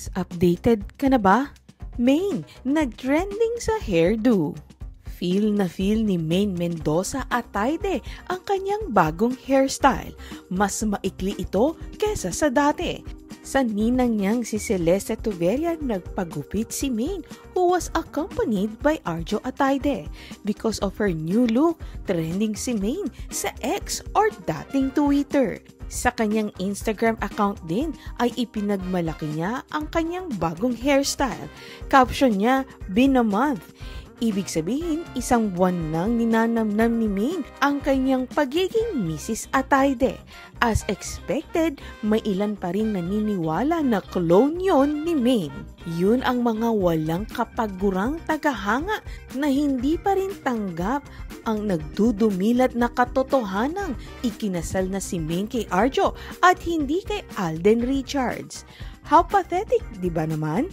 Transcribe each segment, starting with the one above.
Pilipinas, updated ka na ba? Maine, nagtrending sa hairdo. Feel na feel ni Maine Mendoza Ataide ang kanyang bagong hairstyle. Mas maikli ito kesa sa dati. Sa ninang niyang si Celeste Tuveria nagpagupit si Maine, who was accompanied by Arjo Ataide. Because of her new look, trending si Maine sa X or dating Twitter. Sa kanyang Instagram account din ay ipinagmalaki niya ang kanyang bagong hairstyle. Caption niya, "Been a month." Ibig sabihin, isang buwan nang ninanamnam ni Maine ang kanyang pagiging Mrs. Ataide. As expected, may ilan pa rin naniniwala na clone yon ni Maine. Yun ang mga walang kapagurang tagahanga na hindi pa rin tanggap ang nagdudumilat na katotohanang ikinasal na si Maine kay Arjo at hindi kay Alden Richards. How pathetic, di ba naman?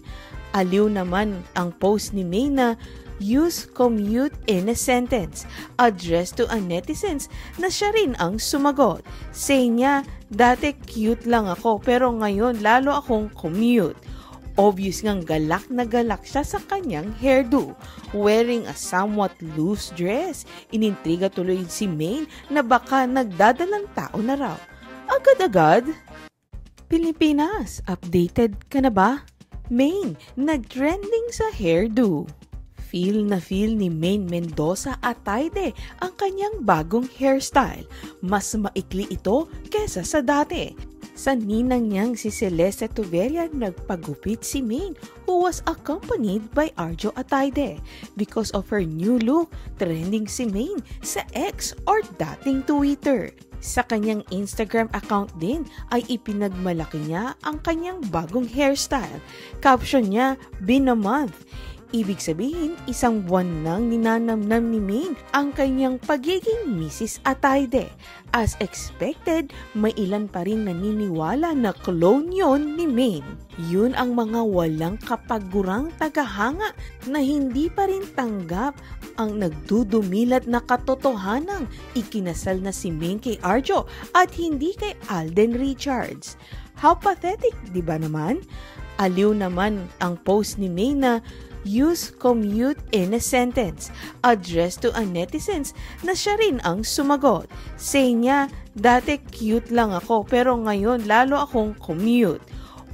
Aliw naman ang post ni Maine na use commute in a sentence, addressed to a netizens na siya rin ang sumagot. Say niya, dati cute lang ako pero ngayon lalo akong commute. Obvious ngang galak na galak siya sa kanyang hairdo. Wearing a somewhat loose dress, inintriga tuloy si Maine na baka nagdadalang tao na raw. Agad-agad? Pilipinas, updated ka na ba? Maine, nagtrending sa hairdo. Feel na feel ni Maine Mendoza Ataide ang kanyang bagong hairstyle. Mas maikli ito kesa sa dati. Sa ninang niyang si Celeste Tuveria nagpagupit si Maine, who was accompanied by Arjo Ataide. Because of her new look, trending si Maine sa X or dating Twitter. Sa kanyang Instagram account din ay ipinagmalaki niya ang kanyang bagong hairstyle. Caption niya, "Been a month." Ibig sabihin, isang buwan nang ninanamnam ni Maine ang kanyang pagiging Mrs. Ataide. As expected, may ilan pa rin naniniwala na clone yon ni Maine. Yun ang mga walang kapagurang tagahanga na hindi pa rin tanggap ang nagdudumilat na katotohanang ikinasal na si Maine kay Arjo at hindi kay Alden Richards. How pathetic, di ba naman? Aliw naman ang post ni Maine na use commute in a sentence, addressed to a netizens na siya rin ang sumagot. Say niya, dati cute lang ako pero ngayon lalo akong commute.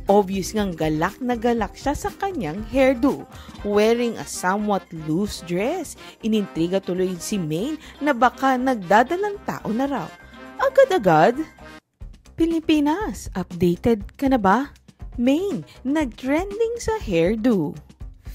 Obvious ngang galak na galak siya sa kanyang hairdo. Wearing a somewhat loose dress, inintriga tuloy si Maine na baka nagdadalang tao na raw. Agad-agad? Pilipinas, updated ka na ba? Maine, nagtrending sa hairdo.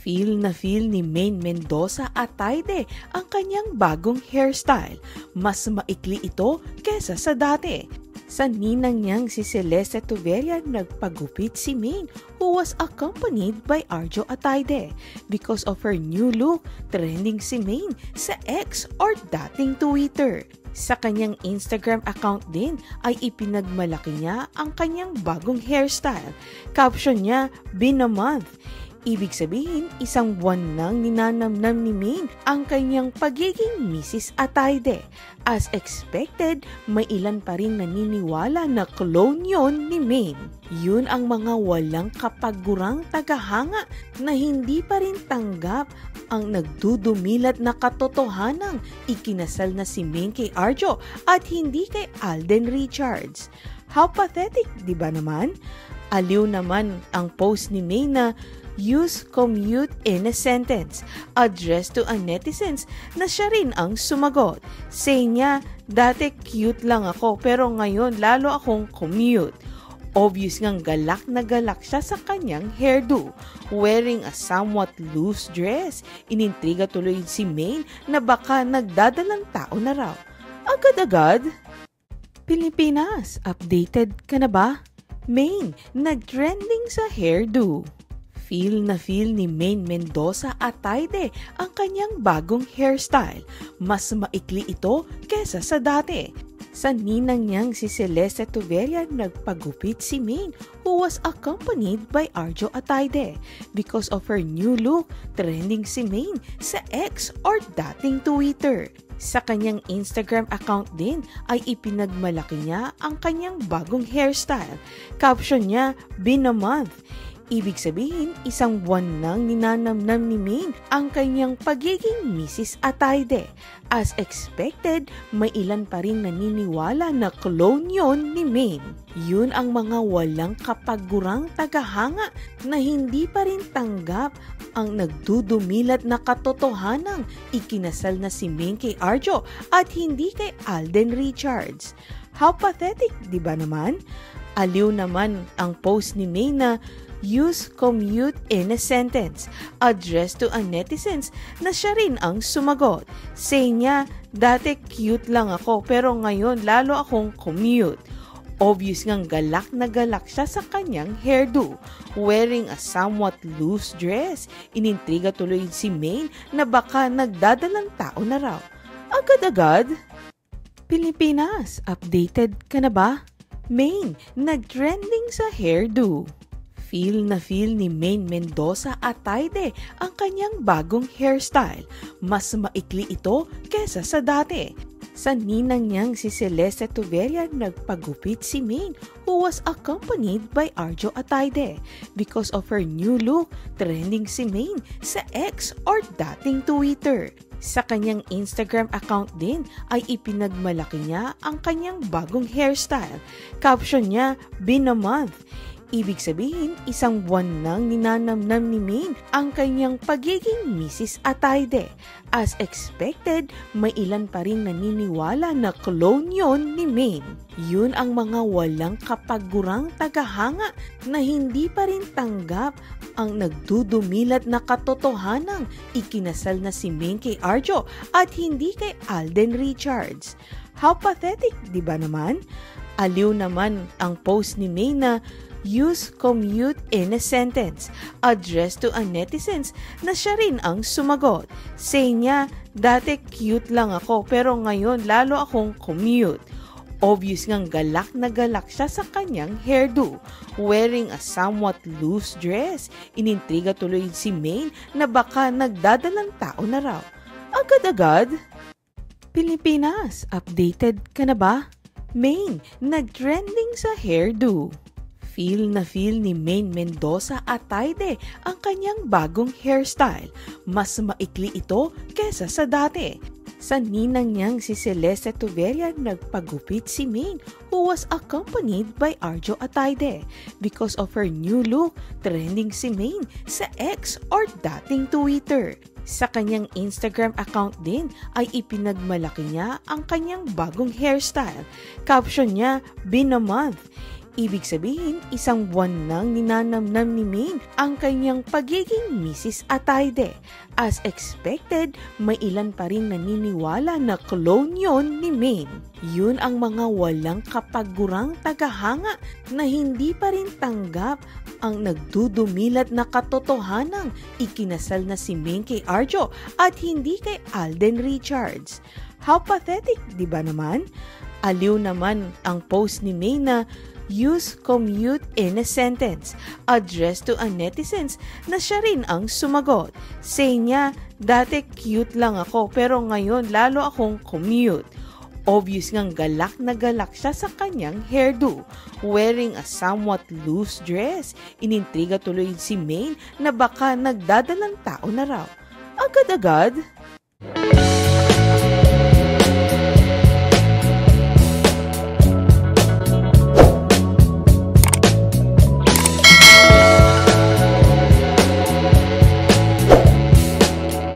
Feel na feel ni Maine Mendoza Ataide ang kanyang bagong hairstyle. Mas maikli ito kesa sa dati. Sa ninang niyang si Celeste Tuveria nagpagupit si Maine, who was accompanied by Arjo Ataide. Because of her new look, trending si Maine sa X or dating Twitter. Sa kanyang Instagram account din ay ipinagmalaki niya ang kanyang bagong hairstyle. Caption niya, "Been a month." Ibig sabihin, isang buwan nang ninanamnam ni Maine ang kanyang pagiging Mrs. Ataide. As expected, may ilan pa rin naniniwala na clone yon ni Maine. Yun ang mga walang kapagurang tagahanga na hindi pa rin tanggap ang nagdudumilat na katotohanang ikinasal na si Maine kay Arjo at hindi kay Alden Richards. How pathetic, di ba naman? Aliw naman ang post ni Maine na use commute in a sentence, addressed to a netizens na siya rin ang sumagot. Say niya, dati cute lang ako pero ngayon lalo akong commute. Obvious ngang galak na galak siya sa kanyang hairdo. Wearing a somewhat loose dress, inintriga tuloy si Maine na baka nagdadalang tao na raw. Agad-agad? Pilipinas, updated ka na ba? Maine, nagtrending sa hairdo. Feel na feel ni Maine Mendoza Ataide ang kanyang bagong hairstyle. Mas maikli ito kesa sa dati. Sa ninang niyang si Celeste Tuveria nagpagupit si Maine, who was accompanied by Arjo Ataide. Because of her new look, trending si Maine sa X or dating Twitter. Sa kanyang Instagram account din ay ipinagmalaki niya ang kanyang bagong hairstyle. Caption niya, "Been a month." Ibig sabihin, isang buwan nang ninanamnam ni Maine ang kanyang pagiging Mrs. Atayde. As expected, may ilan pa rin naniniwala na clone yon ni Maine. Yun ang mga walang kapagurang tagahanga na hindi pa rin tanggap ang nagdudumilat na katotohanang ikinasal na si Maine kay Arjo at hindi kay Alden Richards. How pathetic, di ba naman? Aliw naman ang post ni Maine na use commute in a sentence addressed to a netizens na siya rin ang sumagot. Say niya, dati cute lang ako pero ngayon lalo akong commute. Obvious ngang galak na galak siya sa kanyang hairdo. Wearing a somewhat loose dress, inintriga tuloy si Maine na baka nagdadalang tao na raw. Agad-agad? Pilipinas, updated ka na ba? Maine, nag-trending sa hairdo. Feel na feel ni Maine Mendoza Atayde ang kanyang bagong hairstyle. Mas maikli ito kesa sa dati. Sa ninang niyang si Celeste Tuberia nagpagupit si Maine, who was accompanied by Arjo Atayde. Because of her new look, trending si Maine sa X or dating Twitter. Sa kanyang Instagram account din ay ipinagmalaki niya ang kanyang bagong hairstyle. Caption niya, "Been a month." Ibig sabihin, isang buwan nang ninanamnam ni Maine ang kanyang pagiging Mrs. Atayde. As expected, may ilan pa rin naniniwala na clone yon ni Maine. Yun ang mga walang kapagurang tagahanga na hindi pa rin tanggap ang nagdudumilat na katotohanang ikinasal na si Maine kay Arjo at hindi kay Alden Richards. How pathetic, di ba naman? Aliw naman ang post ni Maine na use commute in a sentence addressed to a netizens na siya rin ang sumagot. Say niya, dati cute lang ako pero ngayon lalo akong commute. Obvious ngang galak na galak siya sa kanyang hairdo. Wearing a somewhat loose dress, inintriga tuloy si Maine na baka nagdadalang tao na raw. Agad-agad? Pilipinas, updated ka na ba? Maine, nag-trending sa hairdo. Feel na feel ni Maine Mendoza Atayde ang kanyang bagong hairstyle. Mas maikli ito kesa sa dati. Sa ninang niyang si Celeste Tuberia nagpagupit si Maine, who was accompanied by Arjo Atayde. Because of her new look, trending si Maine sa X or dating Twitter. Sa kanyang Instagram account din ay ipinagmalaki niya ang kanyang bagong hairstyle. Caption niya, "Been a month." Ibig sabihin, isang buwan nang ninanamnam ni Maine ang kanyang pagiging Mrs. Atayde. As expected, may ilan pa rin naniniwala na clone yon ni Maine. Yun ang mga walang kapagurang tagahanga na hindi pa rin tanggap ang nagdudumilat na katotohanang ikinasal na si Maine kay Arjo at hindi kay Alden Richards. How pathetic, di ba naman? Aliw naman ang post ni Maine na use commute in a sentence addressed to a netizens na siya rin ang sumagot. Say niya, dati cute lang ako pero ngayon lalo akong commute. Obvious ngang galak na galak siya sa kanyang hairdo. Wearing a somewhat loose dress, inintriga tuloy si Maine na baka nagdadalang tao na raw. Agad-agad?